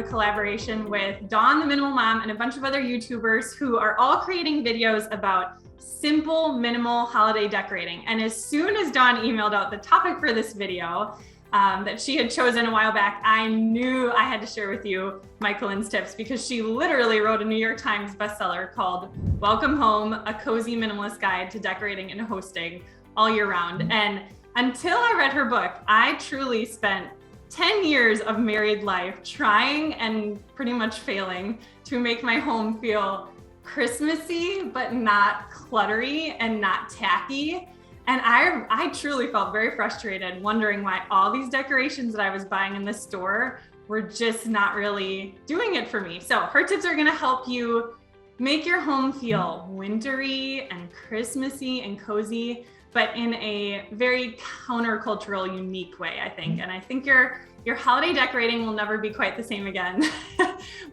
a collaboration with Dawn, the Minimal Mom, and a bunch of other YouTubers who are all creating videos about simple, minimal holiday decorating. And as soon as Dawn emailed out the topic for this video that she had chosen a while back, I knew I had to share with you MYQUILLYN'S tips, because she literally wrote a New York Times bestseller called Welcome Home, a Cozy Minimalist Guide to Decorating and Hosting all year round. And until I read her book, I truly spent 10 years of married life trying and pretty much failing to make my home feel Christmassy, but not cluttery and not tacky. And I truly felt very frustrated, wondering why all these decorations that I was buying in the store were just not really doing it for me. So her tips are gonna help you make your home feel wintry and Christmassy and cozy, but in a very countercultural, unique way, I think. And I think your holiday decorating will never be quite the same again.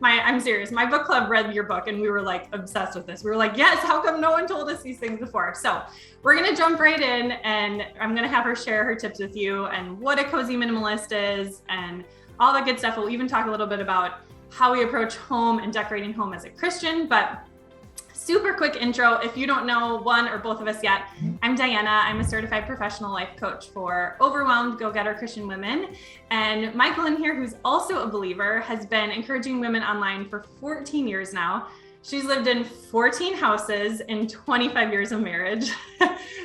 I'm serious, my book club read your book and we were like obsessed with this. We were like, yes, how come no one told us these things before? So we're gonna jump right in, and I'm gonna have her share her tips with you and what a cozy minimalist is and all that good stuff. We'll even talk a little bit about how we approach home and decorating home as a Christian. But super quick intro, if you don't know one or both of us yet, I'm Diana. I'm a certified professional life coach for overwhelmed go-getter Christian women. And Myquillyn here, who's also a believer, has been encouraging women online for 14 years now. She's lived in 14 houses in 25 years of marriage.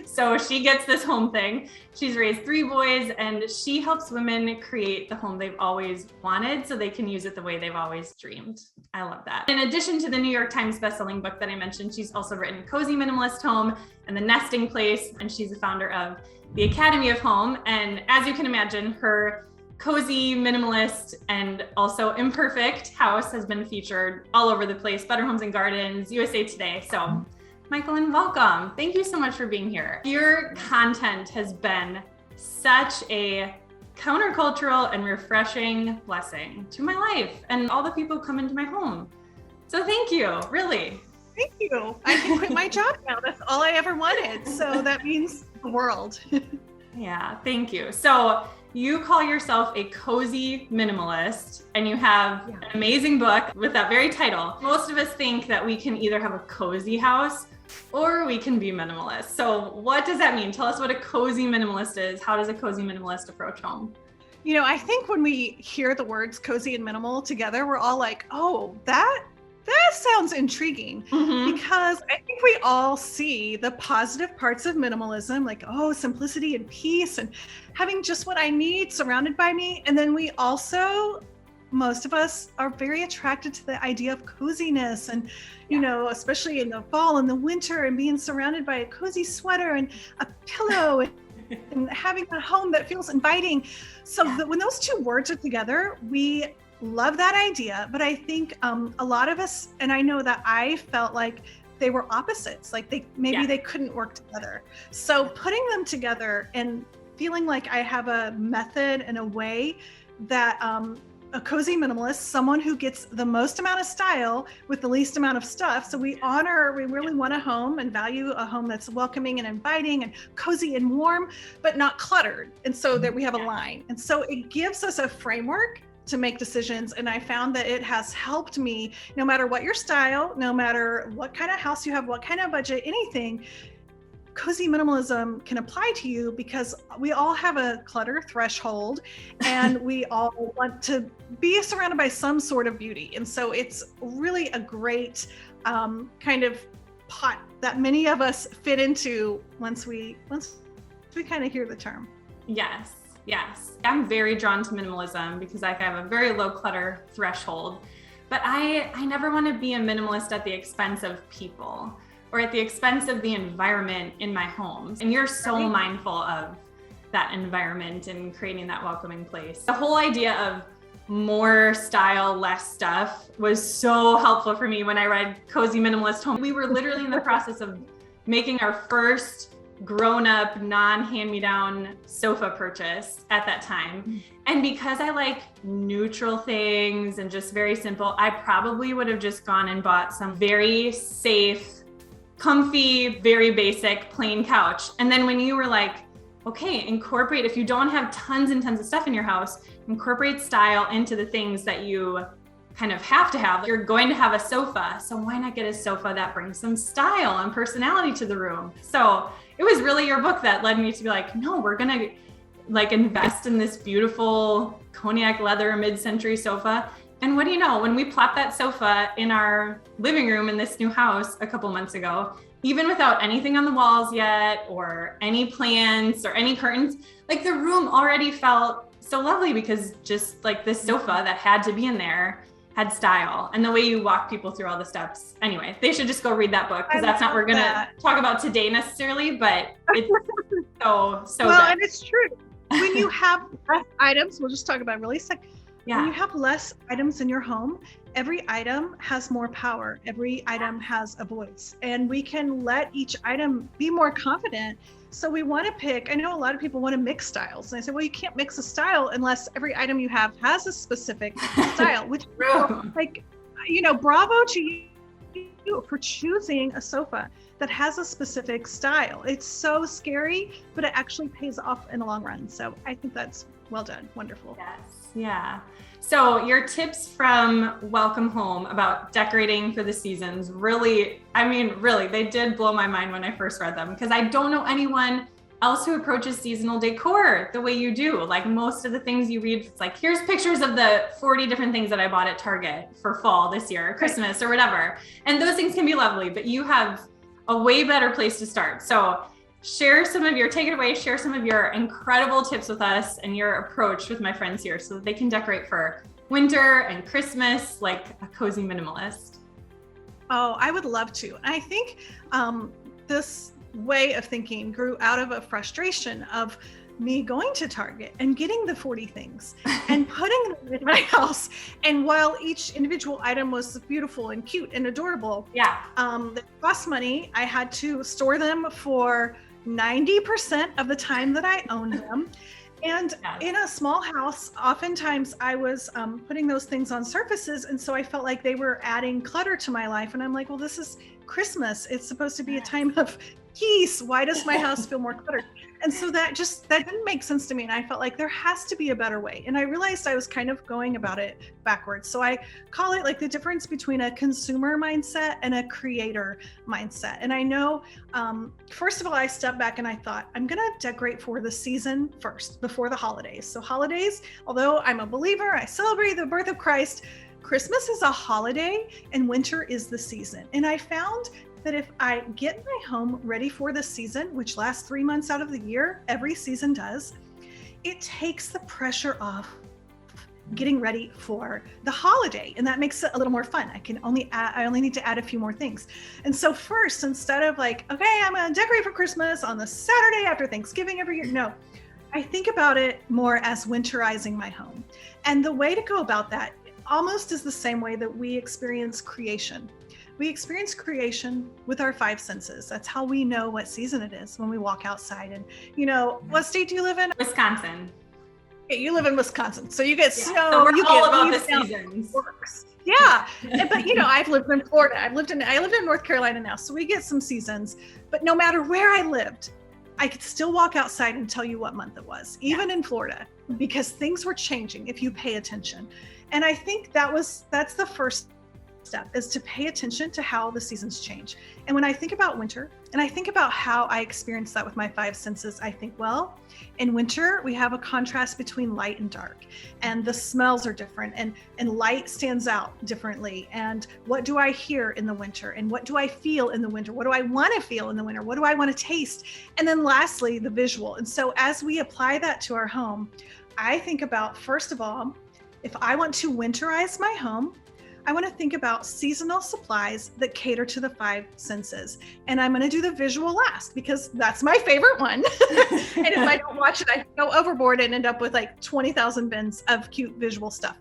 So she gets this home thing. She's raised 3 boys, and she helps women create the home they've always wanted so they can use it the way they've always dreamed. I love that. In addition to the New York Times bestselling book that I mentioned, she's also written Cozy Minimalist Home and The Nesting Place, and she's the founder of the Academy of Home. And as you can imagine, her cozy, minimalist, and also imperfect house has been featured all over the place, Better Homes and Gardens, USA Today. So Myquillyn, welcome. Thank you so much for being here. Your content has been such a countercultural and refreshing blessing to my life and all the people who come into my home. So thank you, really. Thank you. I can quit my job now. That's all I ever wanted. So that means the world. Yeah, thank you. So you call yourself a cozy minimalist, and you have an amazing book with that very title. Most of us think that we can either have a cozy house or we can be minimalist. So what does that mean? Tell us what a cozy minimalist is. How does a cozy minimalist approach home? You know, I think when we hear the words cozy and minimal together, we're all like, oh, that sounds intriguing, because I think we all see the positive parts of minimalism, like, oh, simplicity and peace and having just what I need surrounded by me. And then we also, most of us are very attracted to the idea of coziness and, you know, especially in the fall and the winter, and being surrounded by a cozy sweater and a pillow and having a home that feels inviting. So when those two words are together, we love that idea. But I think a lot of us, and I know that I felt like they were opposites, like they couldn't work together. So putting them together and feeling like I have a method and a way that a cozy minimalist, someone who gets the most amount of style with the least amount of stuff. So we really want a home and value a home that's welcoming and inviting and cozy and warm, but not cluttered. And so that we have a line. And so it gives us a framework to make decisions. And I found that it has helped me, no matter what your style, no matter what kind of house you have, what kind of budget, anything, cozy minimalism can apply to you, because we all have a clutter threshold and we all want to be surrounded by some sort of beauty. And so it's really a great kind of pot that many of us fit into once we kind of hear the term. Yes, I'm very drawn to minimalism because I have a very low clutter threshold, but I never want to be a minimalist at the expense of people or at the expense of the environment in my home. And you're so mindful of that environment and creating that welcoming place. The whole idea of more style, less stuff was so helpful for me when I read Cozy Minimalist Home. We were literally in the process of making our first grown-up, non-hand-me-down sofa purchase at that time. And because I like neutral things and just very simple, I probably would have just gone and bought some very safe, comfy, very basic, plain couch. And then when you were like, okay, incorporate, if you don't have tons and tons of stuff in your house, incorporate style into the things that you kind of have to have. You're going to have a sofa, so why not get a sofa that brings some style and personality to the room? So it was really your book that led me to be like, no, we're gonna like invest in this beautiful cognac leather mid-century sofa. And what do you know, when we plopped that sofa in our living room in this new house a couple months ago, even without anything on the walls yet, or any plants or any curtains, like the room already felt so lovely because just like this sofa that had to be in there had style, and the way you walk people through all the steps. Anyway, they should just go read that book, because that's not what we're gonna talk about today necessarily, but it's so well, good. And it's true. When you have less items, we'll just talk about really quick. Yeah. When you have less items in your home, every item has more power. Every item has a voice, and we can let each item be more confident. So we want to pick, I know a lot of people want to mix styles. And I say, well, you can't mix a style unless every item you have has a specific style, which like, you know, bravo to you for choosing a sofa that has a specific style. It's so scary, but it actually pays off in the long run. So I think that's well done. Wonderful. Yes. Yeah. So your tips from Welcome Home about decorating for the seasons really, I mean, really, they did blow my mind when I first read them, because I don't know anyone else who approaches seasonal decor the way you do. Like most of the things you read, it's like, here's pictures of the 40 different things that I bought at Target for fall this year, or Christmas or whatever. And those things can be lovely, but you have a way better place to start. So share some of your, take it away, share some of your incredible tips with us and your approach with my friends here so that they can decorate for winter and Christmas like a cozy minimalist. Oh, I would love to. I think this way of thinking grew out of a frustration of me going to Target and getting the 40 things and putting them in my house. And while each individual item was beautiful and cute and adorable, that cost money, I had to store them for 90% of the time that I owned them. And in a small house, oftentimes I was putting those things on surfaces. And so I felt like they were adding clutter to my life. And I'm like, well, this is Christmas. It's supposed to be a time of peace. Why does my house feel more cluttered? And so that didn't make sense to me. And I felt like there has to be a better way. And I realized I was kind of going about it backwards. So I call it like the difference between a consumer mindset and a creator mindset. And I know, first of all, I stepped back and I thought, I'm going to decorate for the season first, before the holidays. So holidays, although I'm a believer, I celebrate the birth of Christ, Christmas is a holiday and winter is the season. And I found that if I get my home ready for the season, which lasts 3 months out of the year, every season does, it takes the pressure off getting ready for the holiday. And that makes it a little more fun. I only need to add a few more things. And so first, instead of like, okay, I'm gonna decorate for Christmas on the Saturday after Thanksgiving every year, no, I think about it more as winterizing my home. And the way to go about that almost is the same way that we experience creation. We experience creation with our 5 senses. That's how we know what season it is when we walk outside. And, you know, what state do you live in? Wisconsin. Okay, you live in Wisconsin. So you get snow. So we're you all get about the leaves seasons. Yeah. But, you know, I've lived in Florida. I lived in North Carolina now. So we get some seasons. But no matter where I lived, I could still walk outside and tell you what month it was, even in Florida, because things were changing if you pay attention. And I think that's the first step, is to pay attention to how the seasons change. And when I think about winter and I think about how I experience that with my 5 senses, I think, well, in winter, we have a contrast between light and dark, and the smells are different, and light stands out differently. And what do I hear in the winter? And what do I feel in the winter? What do I want to feel in the winter? What do I want to taste? And then lastly, the visual. And so as we apply that to our home, I think about, first of all, if I want to winterize my home, I want to think about seasonal supplies that cater to the 5 senses. And I'm going to do the visual last because that's my favorite one. And if I don't watch it, I go overboard and end up with like 20,000 bins of cute visual stuff.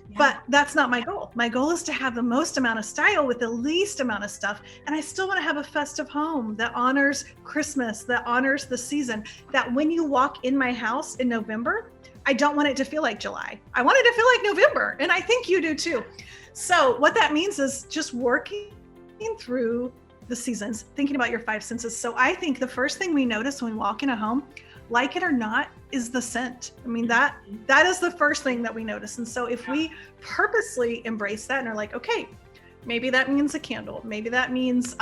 Yeah. But that's not my goal. My goal is to have the most amount of style with the least amount of stuff. And I still want to have a festive home that honors Christmas, that honors the season, that when you walk in my house in November, I don't want it to feel like July. I want it to feel like November. And I think you do too. So what that means is just working through the seasons, thinking about your 5 senses. So I think the first thing we notice when we walk in a home like it or not, is the scent. I mean, that is the first thing that we notice. And so if we purposely embrace that and are like, okay, maybe that means a candle, maybe that means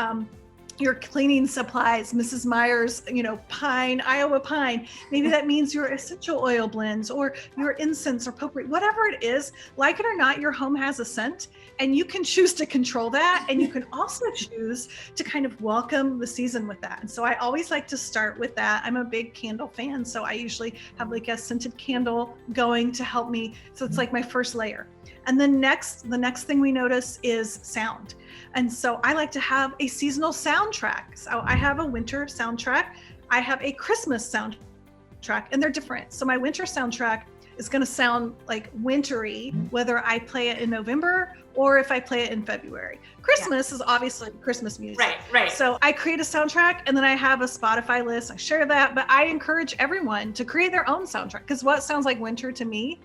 your cleaning supplies, Mrs. Meyer's, pine, Iowa pine. Maybe that means your essential oil blends or your incense or potpourri, whatever it is, like it or not, your home has a scent, and you can choose to control that. And you can also choose to kind of welcome the season with that. And so I always like to start with that. I'm a big candle fan. So I usually have like a scented candle going to help me. So it's like my first layer. And then the next thing we notice is sound. And so I like to have a seasonal soundtrack. So I have a winter soundtrack. I have a Christmas soundtrack, and they're different. So my winter soundtrack is going to sound like wintry, whether I play it in November or if I play it in February. Christmas is obviously Christmas music. Right. So I create a soundtrack, and then I have a Spotify list. I share that, but I encourage everyone to create their own soundtrack, because what sounds like winter to me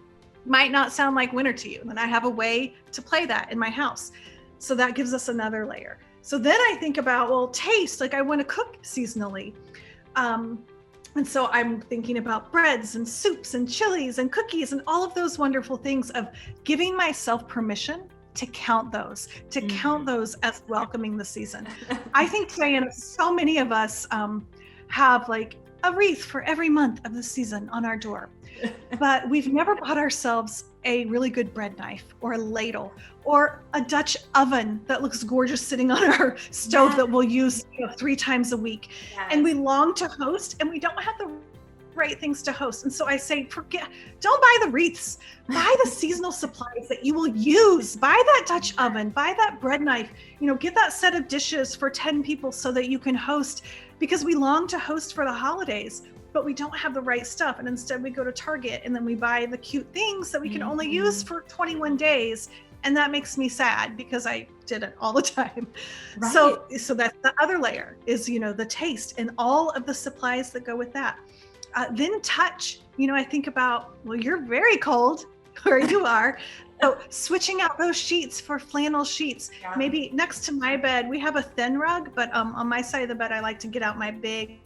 might not sound like winter to you. And then I have a way to play that in my house. So that gives us another layer. So then I think about, well, taste, like I want to cook seasonally. And so I'm thinking about breads and soups and chilies and cookies and all of those wonderful things, of giving myself permission to count those, count those as welcoming the season. I think, Diana, so many of us have like a wreath for every month of the season on our door. But we've never bought ourselves a really good bread knife or a ladle or a Dutch oven that looks gorgeous sitting on our stove that we'll use 3 times a week. Yes. And we long to host, and we don't have the right things to host. And so I say, don't buy the wreaths, buy the seasonal supplies that you will use. Buy that Dutch oven, buy that bread knife, get that set of dishes for 10 people so that you can host, because we long to host for the holidays, but we don't have the right stuff. And instead we go to Target and then we buy the cute things that we can only use for 21 days. And that makes me sad, because I did it all the time. Right. So that's the other layer, is, the taste and all of the supplies that go with that. Then touch, I think about, well, you're very cold where you are. So switching out those sheets for flannel sheets. Yeah. Maybe next to my bed, we have a thin rug, but on my side of the bed, I like to get out my big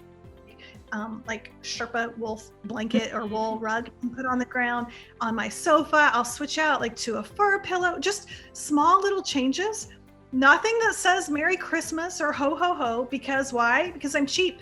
like Sherpa wool blanket or wool rug and put on the ground. On my sofa, I'll switch out like to a fur pillow. Just small little changes. Nothing that says Merry Christmas or ho ho ho, because why? Because I'm cheap.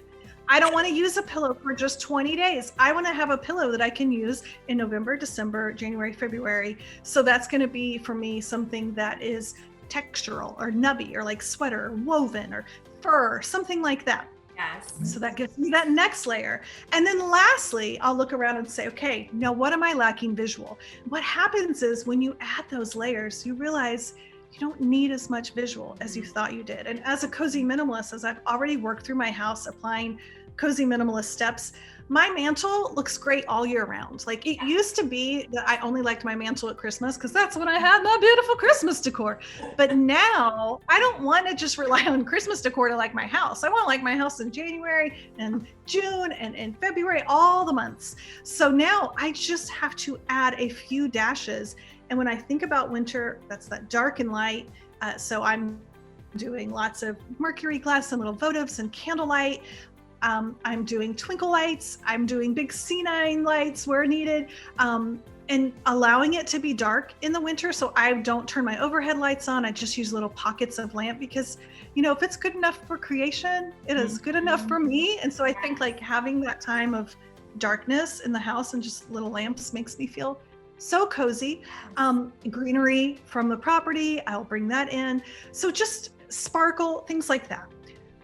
I don't want to use a pillow for just 20 days. I want to have a pillow that I can use in November, December, January, February. So that's going to be for me something that is textural or nubby or like sweater or woven or fur, something like that. Yes. So that gives me that next layer. And then lastly, I'll look around and say, okay, now what am I lacking visual? What happens is when you add those layers, you realize you don't need as much visual as you thought you did. And as a cozy minimalist, as I've already worked through my house applying cozy minimalist steps, my mantle looks great all year round. Like it used to be that I only liked my mantle at Christmas because that's when I had my beautiful Christmas decor. But now I don't want to just rely on Christmas decor to like my house. I want to like my house in January and June and in February, all the months. So now I just have to add a few dashes. And when I think about winter, that's that dark and light. So I'm doing lots of mercury glass and little votives and candlelight. I'm doing twinkle lights. I'm doing big C9 lights where needed, and allowing it to be dark in the winter. So I don't turn my overhead lights on. I just use little pockets of lamp because, if it's good enough for creation, it is good enough for me. And so I think like having that time of darkness in the house and just little lamps makes me feel so cozy. Greenery from the property, I'll bring that in. So just sparkle, things like that.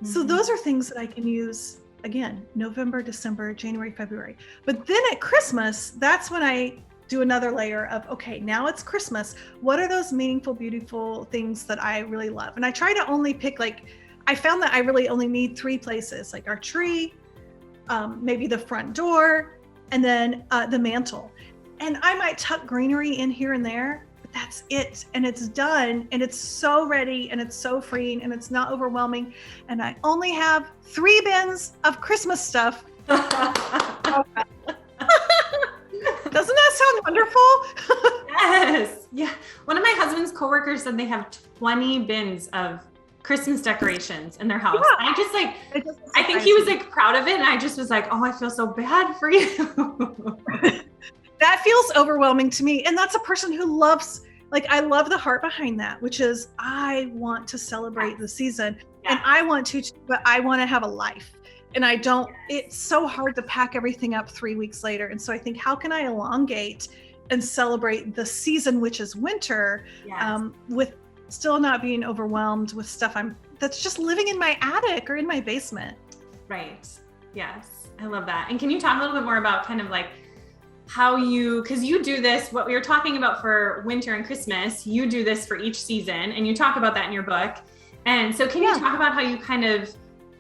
So those are things that I can use, again, November, December, January, February. But then at Christmas, that's when I do another layer of, okay, now it's Christmas. What are those meaningful, beautiful things that I really love? And I try to only pick, I found that I really only need 3 places, like our tree, maybe the front door, and then the mantle. And I might tuck greenery in here and there, but that's it. And it's done. And it's so ready and it's so freeing and it's not overwhelming. And I only have 3 bins of Christmas stuff. Doesn't that sound wonderful? Yes. Yeah. One of my husband's coworkers said they have 20 bins of Christmas decorations in their house. Yeah. I just I think he was like proud of it. And I just was like, oh, I feel so bad for you. That feels overwhelming to me. And that's a person who loves, like, I love the heart behind that, which is I want to celebrate the season and I want to, but I want to have a life. And I don't, it's so hard to pack everything up 3 weeks later. And so I think, how can I elongate and celebrate the season, which is winter, with still not being overwhelmed with stuff that's just living in my attic or in my basement. Right. Yes. I love that. And can you talk a little bit more about kind of like how because you do this, what we were talking about for winter and Christmas, you do this for each season and you talk about that in your book. And so can you talk about how you kind of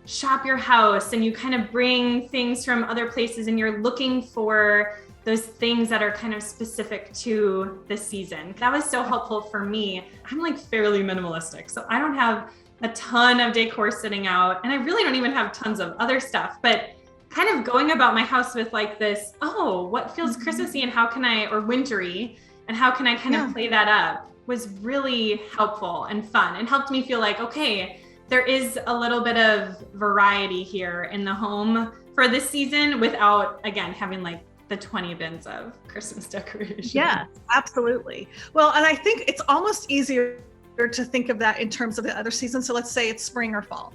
shop your house and you kind of bring things from other places and you're looking for those things that are kind of specific to the season? That was so helpful for me. I'm like fairly minimalistic, so I don't have a ton of decor sitting out and I really don't even have tons of other stuff, but kind of going about my house with like this, what feels Christmassy and how can I, or wintry, and how can I kind of play that up was really helpful and fun and helped me feel like, okay, there is a little bit of variety here in the home for this season without, again, having like the 20 bins of Christmas decorations. Yeah, absolutely. Well, and I think it's almost easier to think of that in terms of the other seasons. So let's say it's spring or fall.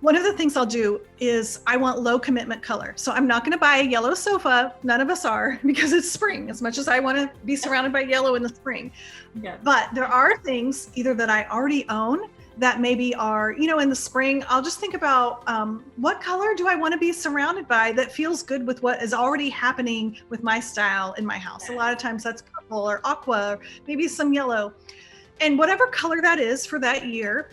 One of the things I'll do is I want low commitment color. So I'm not going to buy a yellow sofa. None of us are, because it's spring, as much as I want to be surrounded by yellow in the spring. Yeah. But there are things either that I already own that maybe are, in the spring, I'll just think about what color do I want to be surrounded by that feels good with what is already happening with my style in my house. A lot of times that's purple or aqua, or maybe some yellow. And whatever color that is for that year,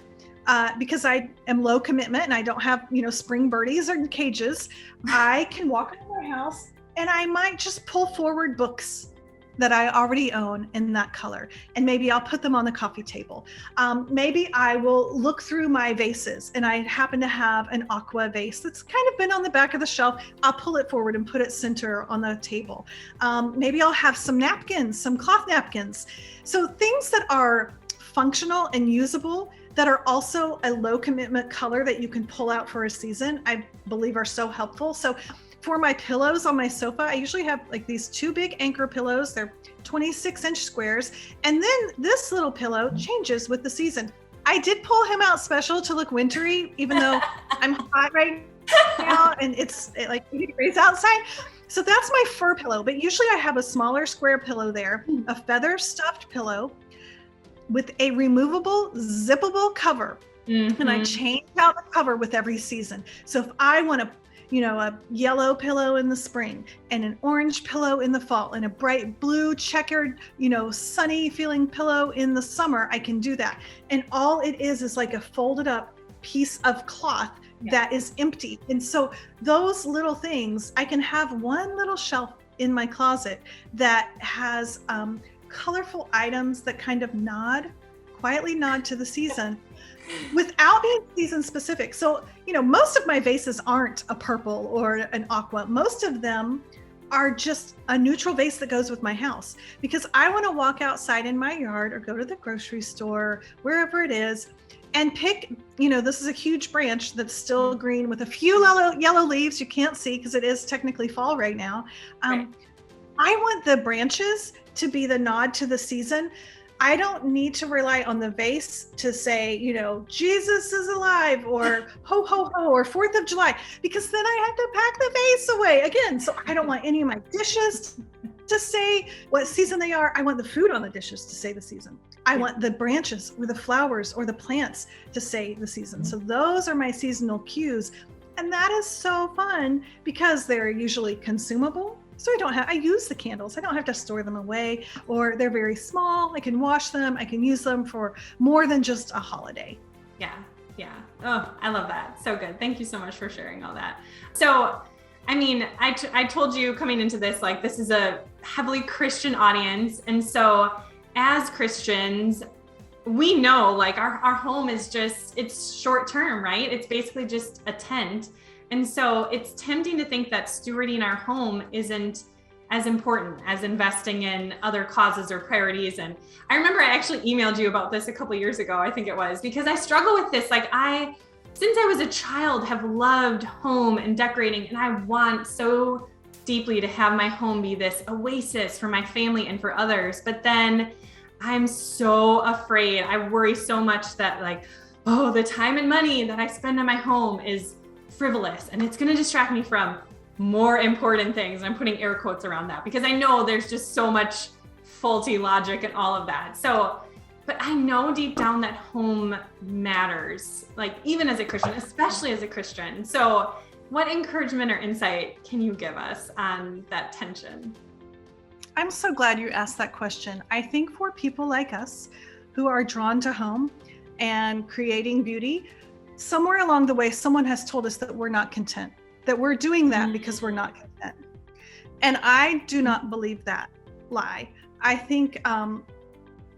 because I am low commitment and I don't have, spring birdies or cages, I can walk into my house and I might just pull forward books that I already own in that color. And maybe I'll put them on the coffee table. Maybe I will look through my vases and I happen to have an aqua vase that's kind of been on the back of the shelf. I'll pull it forward and put it center on the table. Maybe I'll have some napkins, some cloth napkins. So things that are functional and usable that are also a low commitment color that you can pull out for a season, I believe are so helpful. So for my pillows on my sofa, I usually have like these 2 big anchor pillows. They're 26-inch squares. And then this little pillow changes with the season. I did pull him out special to look wintry, even though I'm hot right now and it's like 80 degrees outside. So that's my fur pillow. But usually I have a smaller square pillow there, a feather stuffed pillow with a removable, zippable cover. Mm-hmm. And I change out the cover with every season. So if I want to, a yellow pillow in the spring and an orange pillow in the fall and a bright blue checkered, sunny feeling pillow in the summer, I can do that. And all it is like a folded up piece of cloth that is empty. And so those little things, I can have one little shelf in my closet that has colorful items that kind of quietly nod to the season without being season specific. So, most of my vases aren't a purple or an aqua. Most of them are just a neutral vase that goes with my house, because I want to walk outside in my yard or go to the grocery store, wherever it is, and pick, this is a huge branch that's still green with a few yellow leaves you can't see because it is technically fall right now. Right. I want the branches to be the nod to the season. I don't need to rely on the vase to say, Jesus is alive or ho, ho, ho, or 4th of July, because then I have to pack the vase away again. So I don't want any of my dishes to say what season they are. I want the food on the dishes to say the season. I want the branches or the flowers or the plants to say the season. So those are my seasonal cues. And that is so fun because they're usually consumable. So I use the candles. I don't have to store them away, or they're very small. I can wash them. I can use them for more than just a holiday. Yeah. Oh, I love that. So good. Thank you so much for sharing all that. So, I told you coming into this, like, this is a heavily Christian audience. And so as Christians, we know like our home is it's short term, right? It's basically just a tent. And so it's tempting to think that stewarding our home isn't as important as investing in other causes or priorities. And I remember I actually emailed you about this a couple of years ago, I think it was, because I struggle with this. Like since I was a child, have loved home and decorating, and I want so deeply to have my home be this oasis for my family and for others. But then I'm so afraid. I worry so much that like, oh, the time and money that I spend on my home is frivolous and it's going to distract me from more important things. I'm putting air quotes around that because I know there's just so much faulty logic and all of that. So, but I know deep down that home matters, like even as a Christian, especially as a Christian. So what encouragement or insight can you give us on that tension? I'm so glad you asked that question. I think for people like us who are drawn to home and creating beauty, somewhere along the way, someone has told us that we're not content, that we're doing that because we're not content. And I do not believe that lie. I think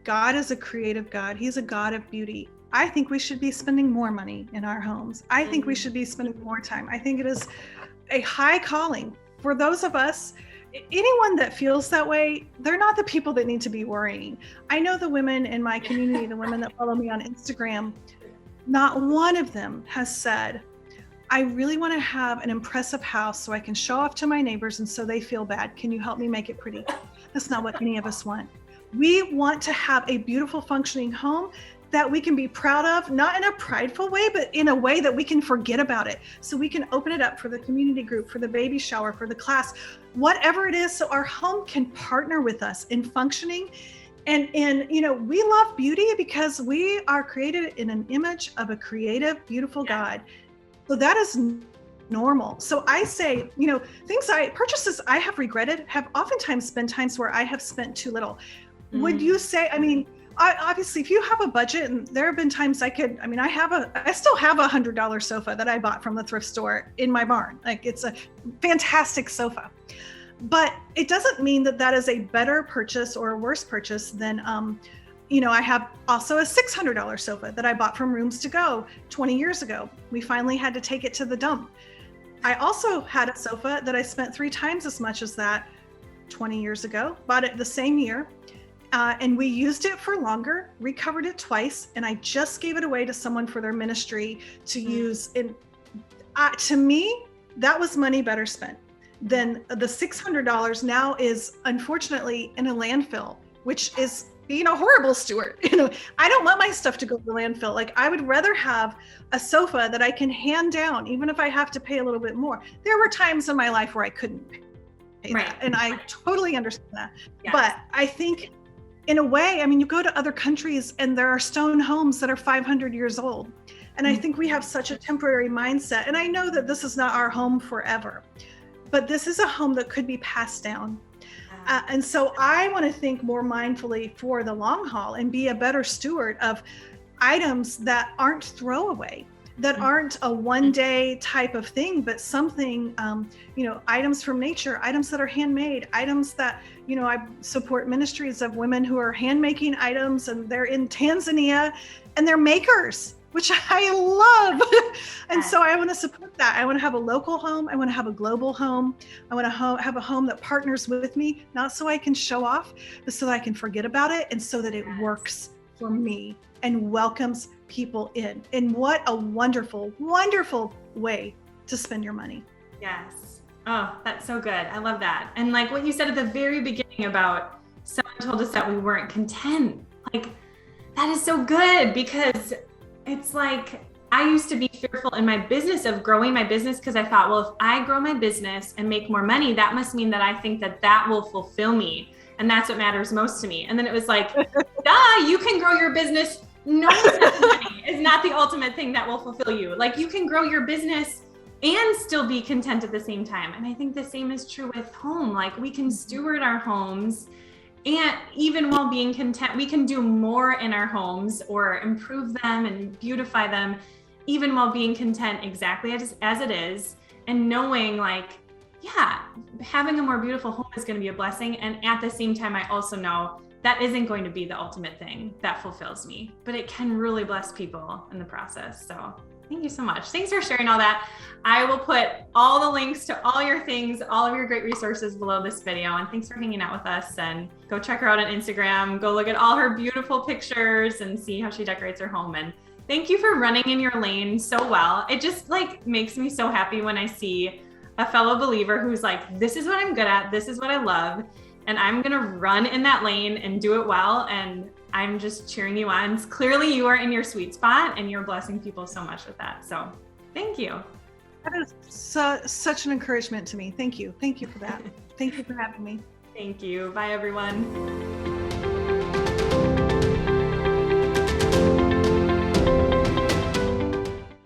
God is a creative God. He's a God of beauty. I think we should be spending more money in our homes. I think we should be spending more time. I think it is a high calling for those of us. Anyone that feels that way, they're not the people that need to be worrying. I know the women in my community, the women that follow me on Instagram, not one of them has said, I really want to have an impressive house so I can show off to my neighbors and so they feel bad. Can you help me make it pretty? That's not what any of us want. We want to have a beautiful functioning home that we can be proud of, not in a prideful way, but in a way that we can forget about it. So we can open it up for the community group, for the baby shower, for the class, whatever it is. So our home can partner with us in functioning. And we love beauty because we are created in an image of a creative, beautiful God. So that is normal. So I say, purchases I have regretted have oftentimes been times where I have spent too little. Would you say, obviously, if you have a budget, and there have been times I still have a $100 sofa that I bought from the thrift store in my barn. Like it's a fantastic sofa, but it doesn't mean that that is a better purchase or a worse purchase than, I have also a $600 sofa that I bought from Rooms to Go 20 years ago. We finally had to take it to the dump. I also had a sofa that I spent 3 times as much as that 20 years ago, bought it the same year. And we used it for longer, recovered it twice, and I just gave it away to someone for their ministry to use. And to me, that was money better spent. Then the $600 now is unfortunately in a landfill, which is being a horrible steward. I don't want my stuff to go to the landfill. Like I would rather have a sofa that I can hand down, even if I have to pay a little bit more. There were times in my life where I couldn't pay that, and I totally understand that. Yes. But I think in a way, you go to other countries and there are stone homes that are 500 years old. And I think we have such a temporary mindset. And I know that this is not our home forever, but this is a home that could be passed down. And so I want to think more mindfully for the long haul and be a better steward of items that aren't throwaway, that aren't a one-day type of thing, but something, items from nature, items that are handmade, items that, I support ministries of women who are handmaking items, and they're in Tanzania and they're makers, which I love. And so I want to support that. I want to have a local home. I want to have a global home. I want to have a home that partners with me, not so I can show off, but so that I can forget about it and so that it works for me and welcomes people in. And what a wonderful, wonderful way to spend your money. Yes. Oh, that's so good. I love that. And like what you said at the very beginning about someone told us that we weren't content. Like that is so good, because it's like I used to be fearful in my business of growing my business because I thought, well, if I grow my business and make more money, that must mean that I think that that will fulfill me. And that's what matters most to me. And then it was like, duh, you can grow your business. No, money is not the ultimate thing that will fulfill you. Like you can grow your business and still be content at the same time. And I think the same is true with home. Like we can steward our homes, and even while being content, we can do more in our homes or improve them and beautify them, even while being content exactly as it is. And knowing like, yeah, having a more beautiful home is going to be a blessing. And at the same time, I also know that isn't going to be the ultimate thing that fulfills me, but it can really bless people in the process. So Thank you so much. Thanks for sharing all that. I will put all the links to all your things, all of your great resources below this video. And thanks for hanging out with us, and go check her out on Instagram. Go look at all her beautiful pictures and see how she decorates her home. And thank you for running in your lane so well. It just like makes me so happy when I see a fellow believer who's like, this is what I'm good at. This is what I love. And I'm going to run in that lane and do it well. And I'm just cheering you on. Clearly you are in your sweet spot and you're blessing people so much with that. So thank you. That is such an encouragement to me. Thank you. Thank you for that. Thank you for having me. Thank you. Bye, everyone.